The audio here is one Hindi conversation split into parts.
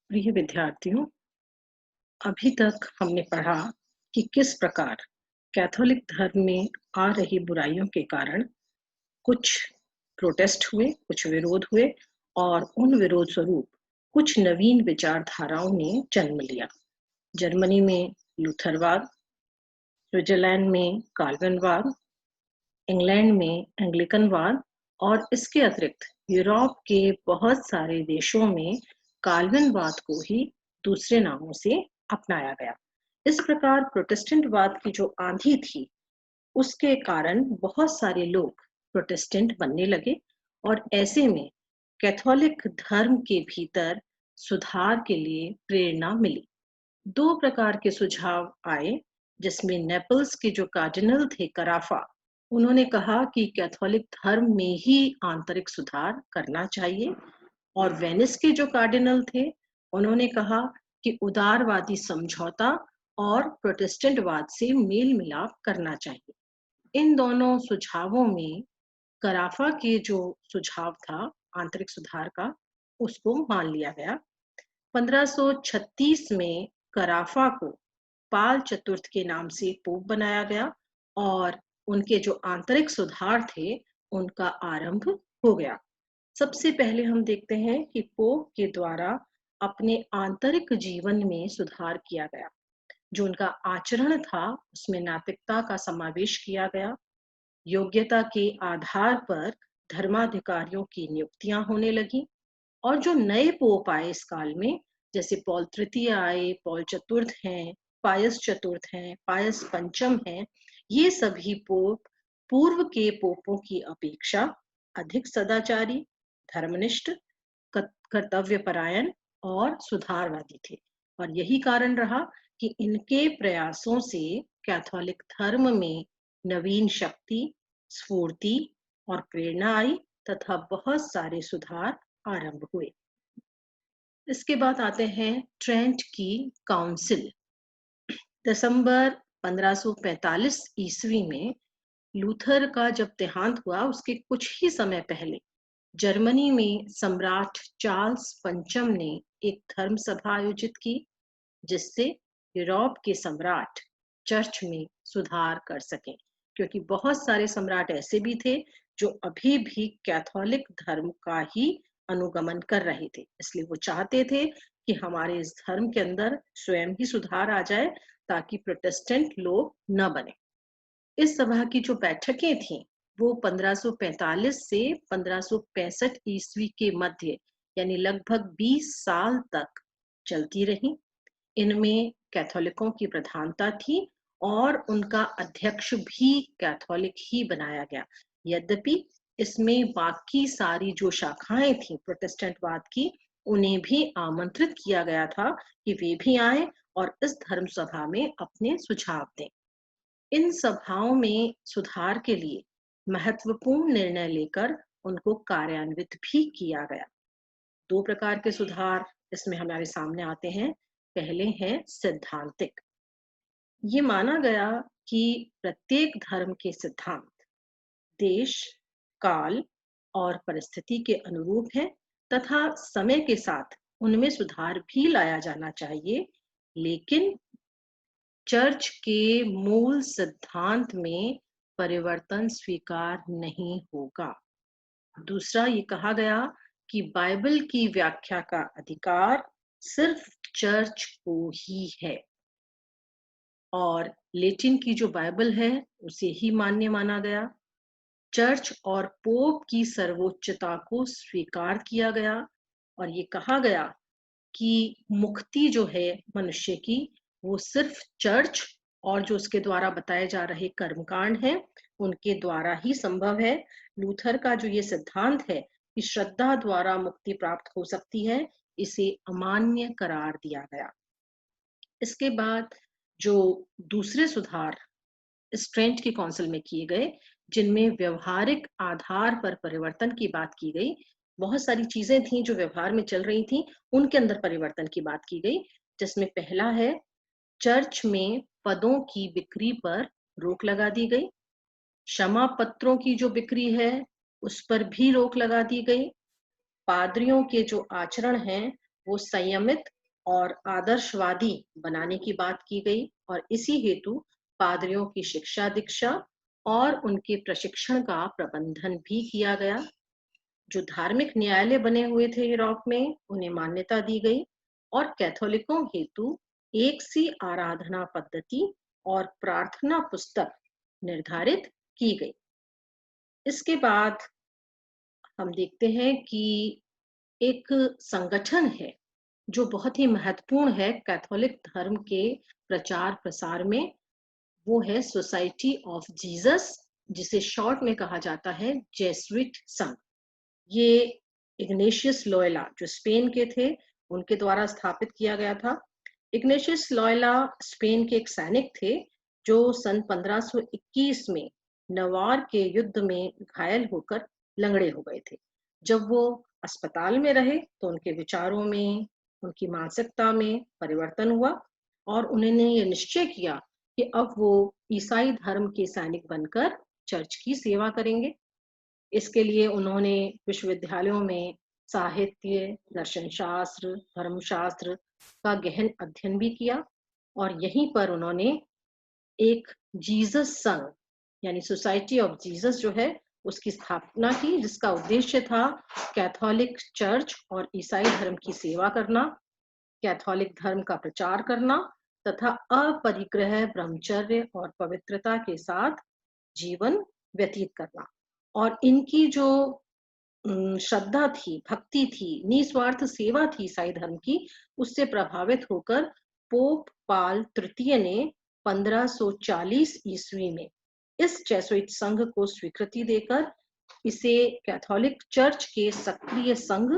प्रिय विद्यार्थियों, अभी तक हमने पढ़ा कि किस प्रकार कैथोलिक धर्म में आ रही बुराइयों के कारण कुछ प्रोटेस्ट हुए, कुछ विरोध हुए और उन विरोध स्वरूप कुछ नवीन विचारधाराओं ने जन्म लिया। जर्मनी में लूथरवाद, स्विट्जरलैंड में काल्विनवाद, इंग्लैंड में एंग्लिकनवाद और इसके अतिरिक्त यूरोप के बहुत सारे देशों में काल्विनवाद को ही दूसरे नामों से अपनाया गया। इस प्रकार प्रोटेस्टेंटवाद की जो आंधी थी, उसके कारण बहुत सारे लोग प्रोटेस्टेंट बनने लगे और ऐसे में कैथोलिक धर्म के भीतर सुधार के लिए प्रेरणा मिली। दो प्रकार के सुझाव आए, जिसमें नेपल्स के जो कार्डिनल थे कराफा, उन्होंने कहा कि कैथोलिक धर्म में ही आंतरिक सुधार करना चाहिए, और वेनिस के जो कार्डिनल थे, उन्होंने कहा कि उदारवादी समझौता और प्रोटेस्टेंटवाद से मेल मिलाप करना चाहिए। इन दोनों सुझावों में कराफा के जो सुझाव था आंतरिक सुधार का, उसको मान लिया गया। 1536 में कराफा को पाल चतुर्थ के नाम से पोप बनाया गया और उनके जो आंतरिक सुधार थे, उनका आरंभ हो गया। सबसे पहले हम देखते हैं कि पोप के द्वारा अपने आंतरिक जीवन में सुधार किया गया। जो उनका आचरण था, उसमें नैतिकता का समावेश किया गया। योग्यता के आधार पर धर्माधिकारियों की नियुक्तियां होने लगी और जो नए पोप आए इस काल में, जैसे पॉल तृतीय आए, पॉल चतुर्थ हैं, पायस चतुर्थ हैं, पायस पंचम हैं, ये सभी पोप पूर्व के पोपों की अपेक्षा अधिक सदाचारी, धर्मनिष्ठ, कर्तव्यपरायण और सुधारवादी थे। और यही कारण रहा कि इनके प्रयासों से कैथोलिक धर्म में नवीन शक्ति, स्फूर्ति और प्रेरणा आई तथा बहुत सारे सुधार आरंभ हुए। इसके बाद आते हैं ट्रेंट की काउंसिल। दिसंबर 1545 ईस्वी में लूथर का जब देहांत हुआ, उसके कुछ ही समय पहले जर्मनी में सम्राट चार्ल्स पंचम ने एक धर्म सभा आयोजित की, जिससे यूरोप के सम्राट चर्च में सुधार कर सके, क्योंकि बहुत सारे सम्राट ऐसे भी थे जो अभी भी कैथोलिक धर्म का ही अनुगमन कर रहे थे। इसलिए वो चाहते थे कि हमारे इस धर्म के अंदर स्वयं ही सुधार आ जाए, ताकि प्रोटेस्टेंट लोग न बने। इस सभा की जो बैठकें थीं, वो 1545 से 1565 ईस्वी के मध्य, यानी लगभग 20 साल तक चलती रही। इनमें कैथोलिकों की प्रधानता थी और उनका अध्यक्ष भी कैथोलिक ही बनाया गया। यद्यपि इसमें बाकी सारी जो शाखाएं थी प्रोटेस्टेंटवाद की, उन्हें भी आमंत्रित किया गया था कि वे भी आए और इस धर्म सभा में अपने सुझाव दें। इन सभाओं में सुधार के लिए महत्वपूर्ण निर्णय लेकर उनको कार्यान्वित भी किया गया। दो प्रकार के सुधार इसमें हमारे सामने आते हैं। पहले है सिद्धांतिक। ये माना गया कि प्रत्येक धर्म के सिद्धांत देश, काल और परिस्थिति के अनुरूप है तथा समय के साथ उनमें सुधार भी लाया जाना चाहिए, लेकिन चर्च के मूल सिद्धांत में परिवर्तन स्वीकार नहीं होगा। दूसरा, ये कहा गया कि बाइबल की व्याख्या का अधिकार सिर्फ चर्च को ही है और लैटिन की जो बाइबल है उसे ही मान्य माना गया। चर्च और पोप की सर्वोच्चता को स्वीकार किया गया और ये कहा गया कि मुक्ति जो है मनुष्य की, वो सिर्फ चर्च और जो उसके द्वारा बताए जा रहे कर्मकांड हैं, उनके द्वारा ही संभव है। लूथर का जो ये सिद्धांत है कि श्रद्धा द्वारा मुक्ति प्राप्त हो सकती है, इसे अमान्य करार दिया गया। इसके बाद जो दूसरे सुधार इस ट्रेंट की काउंसिल में किए गए, जिनमें व्यवहारिक आधार पर परिवर्तन की बात की गई, बहुत सारी चीजें थी जो व्यवहार में चल रही थी, उनके अंदर परिवर्तन की बात की गई। जिसमें पहला है, चर्च में पदों की बिक्री पर रोक लगा दी गई। क्षमा पत्रों की जो बिक्री है, उस पर भी रोक लगा दी गई। पादरियों के जो आचरण हैं, वो संयमित और आदर्शवादी बनाने की बात की गई और इसी हेतु पादरियों की शिक्षा दीक्षा और उनके प्रशिक्षण का प्रबंधन भी किया गया। जो धार्मिक न्यायालय बने हुए थे यूरोप में, उन्हें मान्यता दी गई और कैथोलिकों हेतु एक सी आराधना पद्धति और प्रार्थना पुस्तक निर्धारित की गई। इसके बाद हम देखते हैं कि एक संगठन है जो बहुत ही महत्वपूर्ण है कैथोलिक धर्म के प्रचार प्रसार में। वो है सोसाइटी ऑफ जीसस, जिसे शॉर्ट में कहा जाता है जेसुइट संघ। ये इग्नेशियस लोयला जो स्पेन के थे, उनके द्वारा स्थापित किया गया था। इग्नेशियस लोयला स्पेन के एक सैनिक थे जो सन 1521 में नवार के युद्ध में घायल होकर लंगड़े हो गए थे। जब वो अस्पताल में रहे तो उनके विचारों में, उनकी मानसिकता में परिवर्तन हुआ और उन्होंने ये निश्चय किया कि अब वो ईसाई धर्म के सैनिक बनकर चर्च की सेवा करेंगे। इसके लिए उन्होंने विश्वविद्यालयों में साहित्य, दर्शन शास्त्र, धर्मशास्त्र का गहन अध्ययन भी किया और यहीं पर उन्होंने एक जीसस संघ यानी सोसाइटी ऑफ जीसस जो है उसकी स्थापना की, जिसका उद्देश्य था कैथोलिक चर्च और ईसाई धर्म की सेवा करना, कैथोलिक धर्म का प्रचार करना तथा अपरिग्रह ब्रह्मचर्य और पवित्रता के साथ जीवन व्यतीत करना। और इनकी जो श्रद्धा थी, भक्ति थी, निस्वार्थ सेवा थी ईसाई धर्म की, उससे प्रभावित होकर पोप पाल तृतीय ने 1540 ईस्वी में इस जेसुइट संघ को स्वीकृति देकर इसे कैथोलिक चर्च के सक्रिय संघ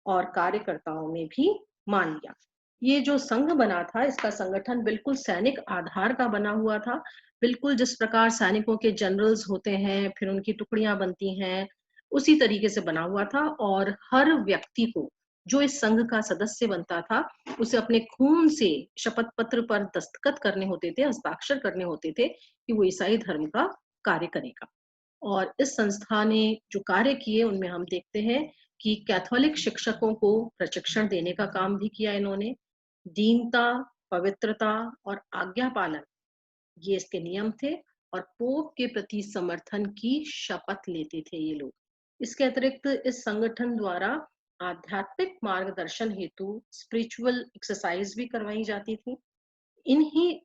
और कार्यकर्ताओं में भी मान लिया। ये जो संघ बना था, इसका संगठन बिल्कुल सैनिक आधार का बना हुआ था। बिल्कुल जिस प्रकार सैनिकों के जनरल्स होते हैं, फिर उनकी टुकड़ियां बनती हैं, उसी तरीके से बना हुआ था और हर व्यक्ति को जो इस संघ का सदस्य बनता था, उसे अपने खून से शपथ पत्र पर दस्तखत करने होते थे, हस्ताक्षर करने होते थे कि वो ईसाई धर्म का कार्य करेगा। और इस संस्था ने जो कार्य किए उनमें हम देखते हैं कि कैथोलिक शिक्षकों को प्रशिक्षण देने का काम भी किया इन्होंने। दीनता, पवित्रता और आज्ञा पालन, ये इसके नियम थे और पोप के प्रति समर्थन की शपथ लेते थे ये लोग। इसके अतिरिक्त इस संगठन द्वारा आध्यात्मिक मार्गदर्शन हेतु स्पिरिचुअल एक्सरसाइज भी करवाई जाती थी।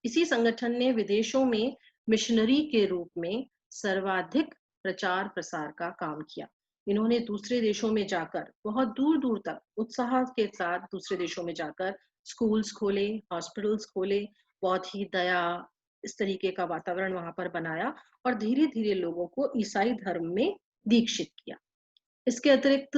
इसी संगठन ने विदेशों में मिशनरी के रूप में सर्वाधिक प्रचार प्रसार का काम किया। इन्होंने दूसरे देशों में जाकर बहुत दूर दूर तक उत्साह के साथ दूसरे देशों में जाकर स्कूल्स खोले, हॉस्पिटल्स खोले, बहुत ही दया, इस तरीके का वातावरण वहां पर बनाया और धीरे धीरे लोगों को ईसाई धर्म में दीक्षित किया। इसके अतिरिक्त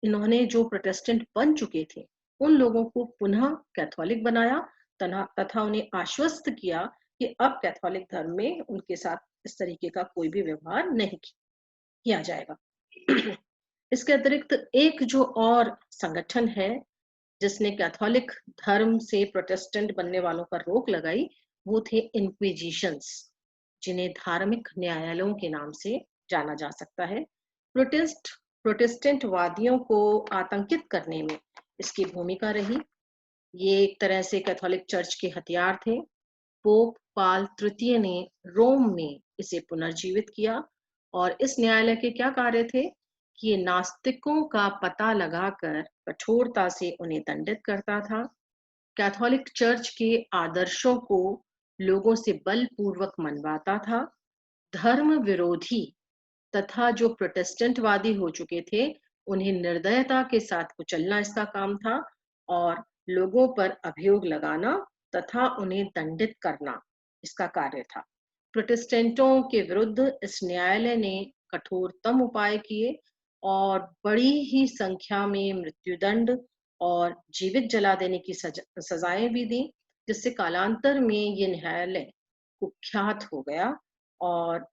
इन्होंने जो प्रोटेस्टेंट बन चुके थे उन लोगों को पुनः कैथोलिक बनाया तथा उन्हें आश्वस्त किया कि अब कैथोलिक धर्म में उनके साथ इस तरीके का कोई भी व्यवहार नहीं किया जाएगा। इसके अतिरिक्त एक जो और संगठन है जिसने कैथोलिक धर्म से प्रोटेस्टेंट बनने वालों पर रोक लगाई, वो थे इंक्विजिशंस, जिन्हें धार्मिक न्यायालयों के नाम से जाना जा सकता है। प्रोटेस्टेंट वादियों को आतंकित करने में इसकी भूमिका रही। ये एक तरह से कैथोलिक चर्च के हथियार थे। पोप पाल तृतीय ने रोम में इसे पुनर्जीवित किया और इस न्यायालय के क्या कार्य थे कि ये नास्तिकों का पता लगाकर कठोरता से उन्हें दंडित करता था। कैथोलिक चर्च के आदर्शों को लोगों से बलपूर्वक मनवाता था। धर्म विरोधी तथा जो प्रोटेस्टेंटवादी हो चुके थे उन्हें निर्दयता के साथ कुचलना इसका काम था और लोगों पर अभियोग लगाना तथा उन्हें दंडित करना इसका कार्य था। प्रोटेस्टेंटों के विरुद्ध इस न्यायालय ने कठोरतम उपाय किए और बड़ी ही संख्या में मृत्युदंड और जीवित जला देने की सजाएं भी दी, जिससे कालांतर में ये न्यायालय कुख्यात हो गया और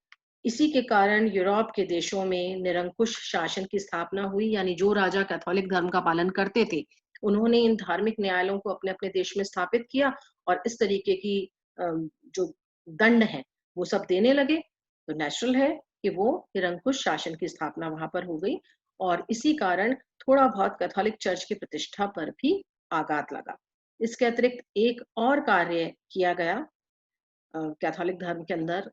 इसी के कारण यूरोप के देशों में निरंकुश शासन की स्थापना हुई। यानी जो राजा कैथोलिक धर्म का पालन करते थे उन्होंने इन धार्मिक न्यायालयों को अपने अपने देश में स्थापित किया और इस तरीके की जो दंड है वो सब देने लगे। तो नेचुरल है कि वो निरंकुश शासन की स्थापना वहां पर हो गई और इसी कारण थोड़ा बहुत कैथोलिक चर्च की प्रतिष्ठा पर भी आघात लगा। इसके अतिरिक्त एक और कार्य किया गया कैथोलिक धर्म के अंदर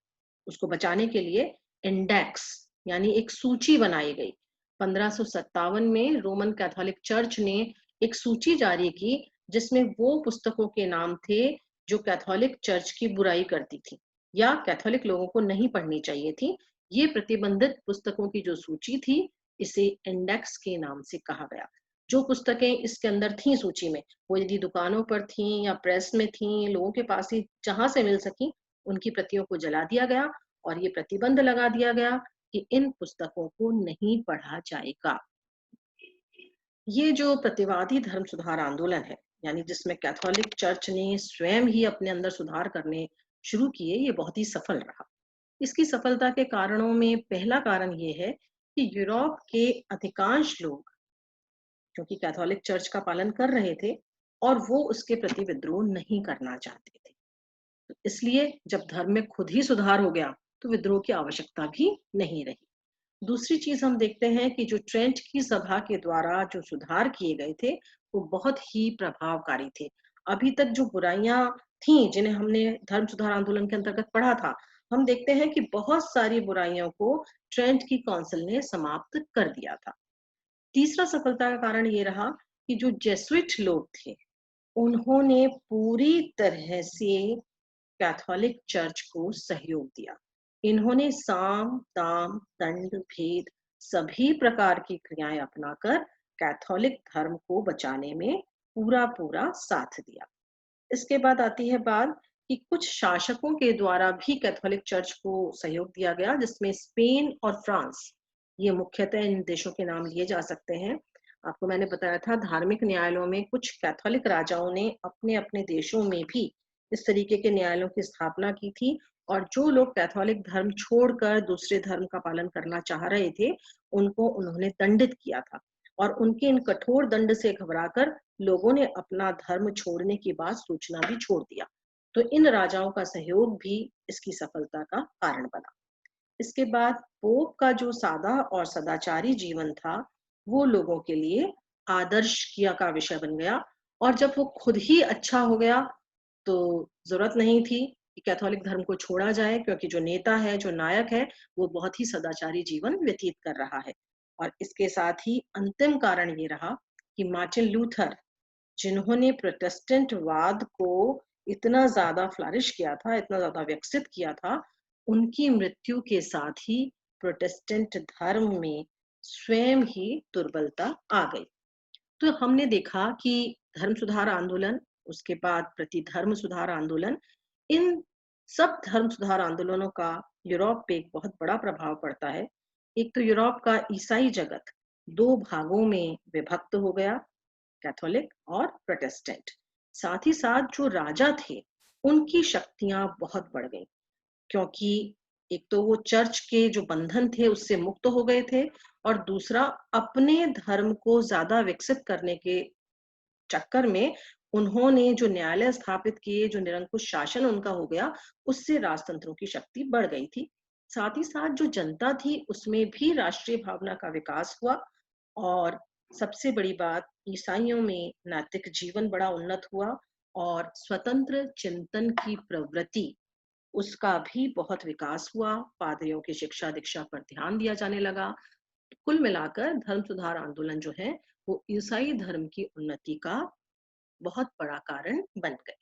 उसको बचाने के लिए इंडेक्स यानी एक सूची बनाई गई। 1557 में रोमन कैथोलिक चर्च ने एक सूची जारी की जिसमें वो पुस्तकों के नाम थे जो कैथोलिक चर्च की बुराई करती थी या कैथोलिक लोगों को नहीं पढ़नी चाहिए थी। ये प्रतिबंधित पुस्तकों की जो सूची थी इसे इंडेक्स के नाम से कहा गया। जो पुस्तकें इसके अंदर थी सूची में, वो यदि दुकानों पर थी या प्रेस में थी, लोगों के पास ही जहां से मिल सकी, उनकी प्रतियों को जला दिया गया और ये प्रतिबंध लगा दिया गया कि इन पुस्तकों को नहीं पढ़ा जाएगा। ये जो प्रतिवादी धर्म सुधार आंदोलन है, यानी जिसमें कैथोलिक चर्च ने स्वयं ही अपने अंदर सुधार करने शुरू किए, ये बहुत ही सफल रहा। इसकी सफलता के कारणों में पहला कारण ये है कि यूरोप के अधिकांश लोग क्योंकि कैथोलिक चर्च का पालन कर रहे थे और वो उसके प्रति विद्रोह नहीं करना चाहते थे। तो इसलिए जब धर्म में खुद ही सुधार हो गया, तो विद्रोह की आवश्यकता भी नहीं रही। दूसरी चीज हम देखते हैं कि जो ट्रेंट की सभा के द्वारा जो सुधार किए गए थे, वो बहुत ही प्रभावकारी थे। अभी तक जो बुराइयां थीं, जिन्हें हमने धर्म सुधार आंदोलन के अंतर्गत पढ़ा था, हम देखते हैं कि बहुत सारी बुराइयों को ट्रेंट की काउंसिल ने समाप्त कर दिया था। तीसरा सफलता का कारण ये रहा कि जो जेसुइट लोग थे, उन्होंने पूरी तरह से कैथोलिक चर्च को सहयोग दिया। इन्होंने साम, दाम, दंड, भेद सभी प्रकार की क्रियाएं अपनाकर कैथोलिक धर्म को बचाने में पूरा-पूरा साथ दिया। इसके बाद आती है बात कि कुछ शासकों के द्वारा भी कैथोलिक चर्च को सहयोग दिया गया, जिसमें स्पेन और फ्रांस, ये मुख्यतः इन देशों के नाम लिए जा सकते हैं। आपको मैंने बताया था धार्मिक न्यायालयों में कुछ कैथोलिक राजाओं ने अपने-अपने देशों में भी इस तरीके के न्यायालयों की स्थापना की थी और जो लोग कैथोलिक धर्म छोड़कर दूसरे धर्म का पालन करना चाह रहे थे, उनको उन्होंने दंडित किया था और उनके इन कठोर दंड से घबराकर लोगों ने अपना धर्म छोड़ने की बात सोचना भी छोड़ दिया। तो इन राजाओं का सहयोग भी इसकी सफलता का कारण बना। इसके बाद पोप का जो सादा और सदाचारी जीवन था, वो लोगों के लिए आदर्श किया का विषय बन गया और जब वो खुद ही अच्छा हो गया, तो ज़रूरत नहीं थी कि कैथोलिक धर्म को छोड़ा जाए क्योंकि जो नेता है, जो नायक है, वो बहुत ही सदाचारी जीवन व्यतीत कर रहा है। और इसके साथ ही अंतिम कारण ये रहा कि मार्टिन लूथर, जिन्होंने प्रोटेस्टेंटवाद को इतना ज़्यादा फ्लरिश किया था, इतना ज़्यादा विकसित किया था, उनकी मृत्यु के साथ ही प्रोटेस्टेंट धर्म में स्वयं ही दुर्बलता आ गई। तो हमने देखा कि धर्म सुधार आंदोलन, उसके बाद प्रतिधर्म सुधार आंदोलन, इन सब धर्म सुधार आंदोलनों का यूरोप पे एक बहुत बड़ा प्रभाव पड़ता है। एक तो यूरोप का ईसाई जगत 2 भागों में विभक्त हो गया, कैथोलिक और प्रोटेस्टेंट। साथ ही साथ जो राजा थे, उनकी शक्तियां बहुत बढ़ गई क्योंकि एक तो वो चर्च के जो बंधन थे उससे मुक्त हो गए थे और दूसरा अपने धर्म को ज्यादा विकसित करने के चक्कर में उन्होंने जो न्यायालय स्थापित किए, जो निरंकुश शासन उनका हो गया, उससे राजतंत्रों की शक्ति बढ़ गई थी। साथ ही साथ जो जनता थी उसमें भी राष्ट्रीय भावना का विकास हुआ और सबसे बड़ी बात ईसाइयों में नैतिक जीवन बड़ा उन्नत हुआ और स्वतंत्र चिंतन की प्रवृत्ति उसका भी बहुत विकास हुआ। पादरियों की शिक्षा दीक्षा पर ध्यान दिया जाने लगा। कुल मिलाकर धर्म सुधार आंदोलन जो है वो ईसाई धर्म की उन्नति का बहुत बड़ा कारण बन गए।